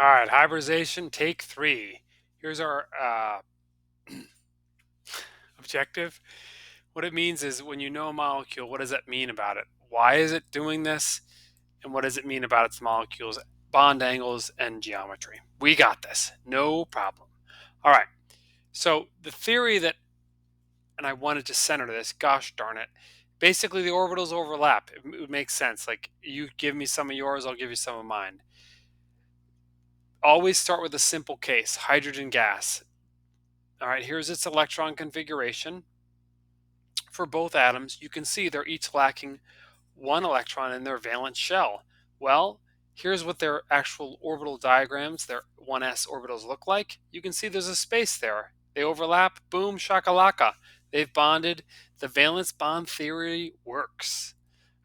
All right, hybridization, take three. Here's our objective. What it means is when you know a molecule, what does that mean about it? Why is it doing this? And what does it mean about its molecules, bond angles, and geometry? We got this. No problem. All right. So the theory that, and I wanted to center this, gosh darn it. Basically, the orbitals overlap. It makes sense. Like you give me some of yours, I'll give you some of mine. Always start with a simple case, hydrogen gas. All right, here's its electron configuration. For both atoms, you can see they're each lacking one electron in their valence shell. Well, here's what their actual orbital diagrams, their 1s orbitals look like. You can see there's a space there. They overlap, boom, shakalaka. They've bonded. The valence bond theory works.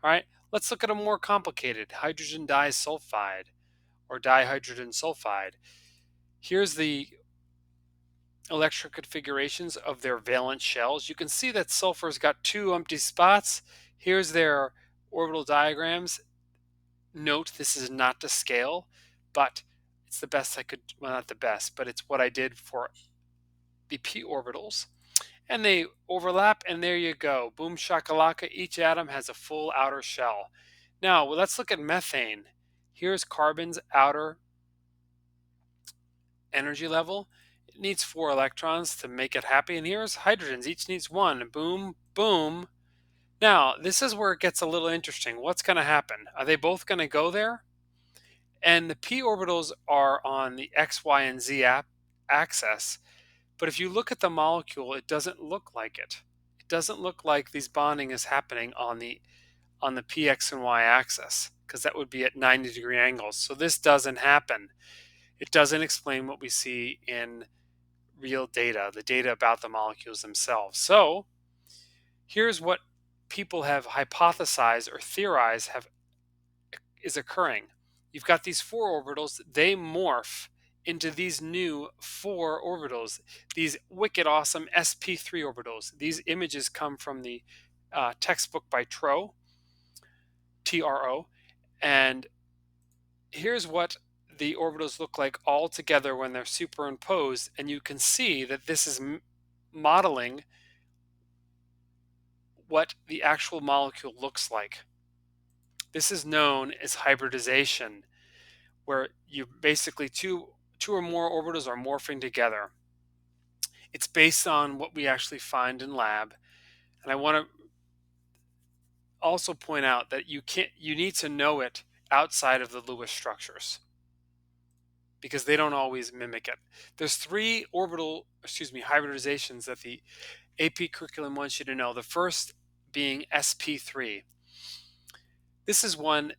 All right, let's look at a more complicated hydrogen disulfide or dihydrogen sulfide. Here's the electric configurations of their valence shells. You can see that sulfur's got two empty spots. Here's their orbital diagrams. Note this is not to scale, but it's the best I could, well, not the best, but it's what I did for the p orbitals. And they overlap, and there you go. Boom shakalaka, each atom has a full outer shell. Now, well, let's look at methane. Here's carbon's outer energy level. It needs 4 electrons to make it happy. And here's hydrogens. Each needs 1. Boom, boom. Now, this is where it gets a little interesting. What's going to happen? Are they both going to go there? And the p orbitals are on the x, y, and z axis. But if you look at the molecule, it doesn't look like it. It doesn't look like these bonding is happening on the px and y axis, because that would be at 90-degree angles. So this doesn't happen. It doesn't explain what we see in real data, the data about the molecules themselves. So here's what people have hypothesized or theorized is occurring. You've got these 4 orbitals, they morph into these new 4 orbitals, these wicked awesome sp3 orbitals. These images come from the textbook by Tro, T-R-O, and here's what the orbitals look like all together when they're superimposed, and you can see that this is modeling what the actual molecule looks like. This is known as hybridization, where you basically two or more orbitals are morphing together. It's based on what we actually find in lab, and I want to also point out that you need to know it outside of the Lewis structures, because they don't always mimic it. There's 3 hybridizations that the AP curriculum wants you to know. The first being sp3. This is one,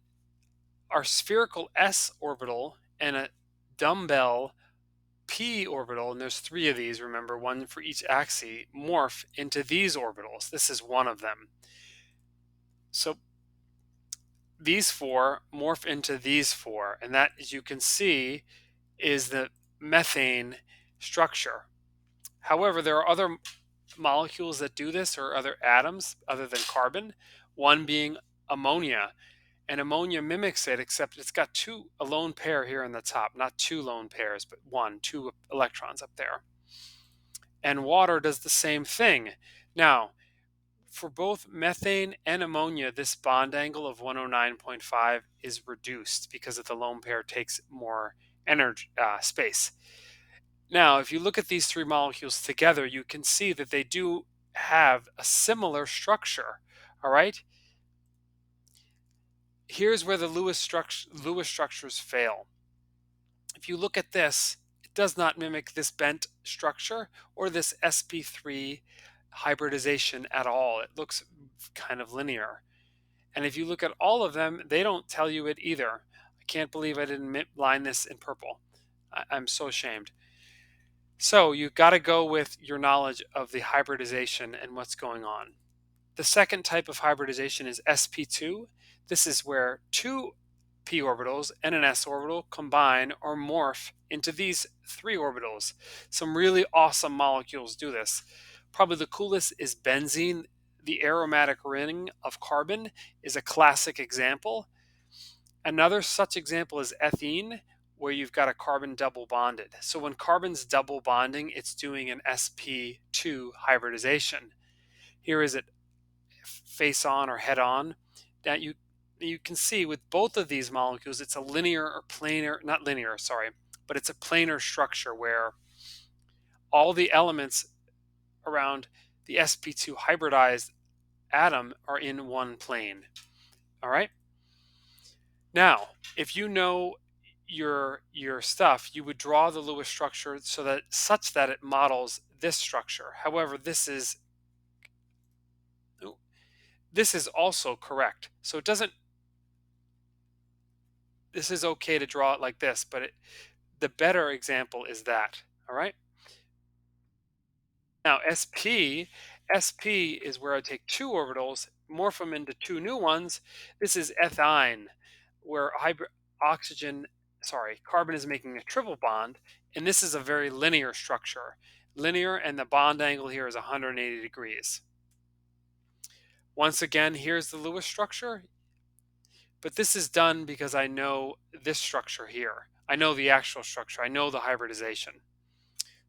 our spherical s orbital and a dumbbell p orbital, and there's 3 of these, remember, one for each axis, morph into these orbitals. This is one of them. So these 4 morph into these 4, and that, as you can see, is the methane structure. However, there are other molecules that do this, or other atoms other than carbon, one being ammonia. And ammonia mimics it, except it's got a lone pair here in the top, not 2 lone pairs, but 2 electrons up there. And water does the same thing. Now, for both methane and ammonia, this bond angle of 109.5 is reduced because of the lone pair takes more energy space. Now, if you look at these 3 molecules together, you can see that they do have a similar structure. All right. Here's where the Lewis structures fail. If you look at this, it does not mimic this bent structure or this sp3 hybridization at all. It looks kind of linear. And if you look at all of them, they don't tell you it either. I can't believe I didn't line this in purple. I'm so ashamed. So you've got to go with your knowledge of the hybridization and what's going on. The second type of hybridization is sp2. This is where 2 p orbitals and an s orbital combine or morph into these 3 orbitals. Some really awesome molecules do this. Probably the coolest is benzene. The aromatic ring of carbon is a classic example. Another such example is ethene, where you've got a carbon double bonded. So when carbon's double bonding, it's doing an sp2 hybridization. Here is it face on or head on. That you can see with both of these molecules, it's a linear or planar, not linear, sorry, but it's a planar structure where all the elements around the sp2 hybridized atom are in one plane. All right. Now, if you know your stuff, you would draw the Lewis structure so that such that it models this structure. However, this is also correct. So it doesn't. This is okay to draw it like this, but the better example is that. All right. Now SP is where I take two orbitals, morph them into two new ones. This is ethine, where carbon is making a triple bond, and this is a very linear structure. Linear, and the bond angle here is 180 degrees. Once again, here's the Lewis structure, but this is done because I know this structure here. I know the actual structure. I know the hybridization.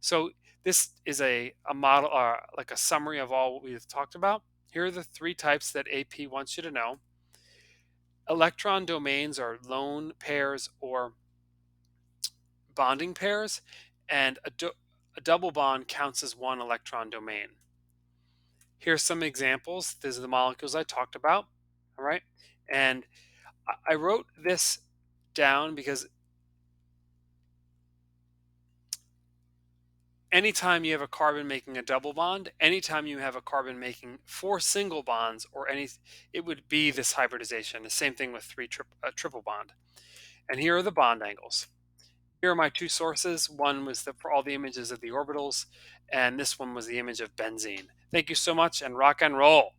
So this is a model, like a summary of all what we've talked about. Here are the three types that AP wants you to know. Electron domains are lone pairs or bonding pairs, and a double bond counts as one electron domain. Here's some examples. These are the molecules I talked about. All right. And I wrote this down because anytime you have a carbon making a double bond, anytime you have a carbon making four single bonds, it would be this hybridization. The same thing with triple bond. And here are the bond angles. Here are my two sources. One was for all the images of the orbitals, and this one was the image of benzene. Thank you so much, and rock and roll.